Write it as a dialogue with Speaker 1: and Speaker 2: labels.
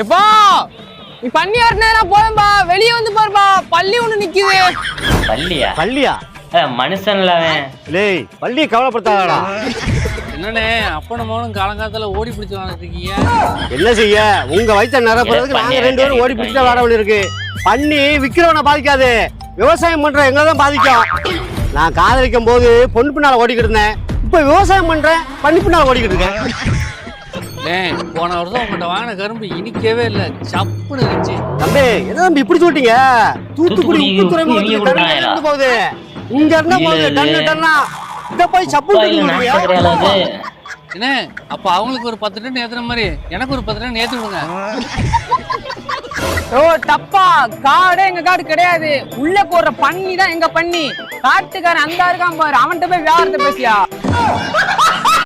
Speaker 1: எப்பா நீ பண்ணி வரணும் போதும்பா, வெளியே வந்து பாருப்பா, பள்ளி ஒண்ணு நிக்குது.
Speaker 2: பள்ளியா?
Speaker 3: பள்ளியா?
Speaker 2: மனுஷன்ல அவன்.
Speaker 3: லேய் பள்ளியை கவலைப்படுத்தாதடா.
Speaker 4: என்னண்ணே அப்பனும் மகனும் காலங்காலத்துல ஓடி பிடிச்சு வந்துருக்கீங்க?
Speaker 3: என்ன செய்ய, உங்க வயிற்ற நிரப்புறதுக்கு நாங்க 2 பேரும் ஓடி பிடிச்சா வாட வேண்டியிருக்கு. பண்ணி விக்கிறவனை பாதிக்காது, விவசாயம் பண்ற எங்களை தான் பாதிக்கும். நான் காதலிக்கும் போது பொண்ணு பின்னால ஓடிக்கிட்டு இருந்தேன், இப்ப விவசாயம் பண்றேன் பண்ணி பின்னால ஓடிக்கிட்டு இருக்கேன்.
Speaker 4: போன வருஷம் உங்கள்கிட்ட வாங்கின கரும்பு இனிக்கவே இல்லை, சப்புன்னு இருந்துச்சு.
Speaker 3: தம்பி என்ன தம்பி இப்படி சொல்லிட்டீங்க? தூத்துக்குடி உப்பு துறைமுகத்துக்கு போகுது, இங்க இருந்தா போகுது டன்னா இத போய் சப்பு.
Speaker 4: என்ன அப்ப அவங்களுக்கு ஒரு 10 டன் ஏத்துற மாதிரி எனக்கு ஒரு 10 டன் ஏத்து விடுங்க.
Speaker 1: ஓ தப்பா, காடே எங்க காடு கிடையாது, உள்ள போடுற பண்ணி தான் எங்க பண்ணி. காட்டுக்காரன் அந்த இருக்கான் பாரு, அவன்கிட்ட போய் வியாபாரத்தை பேசியா.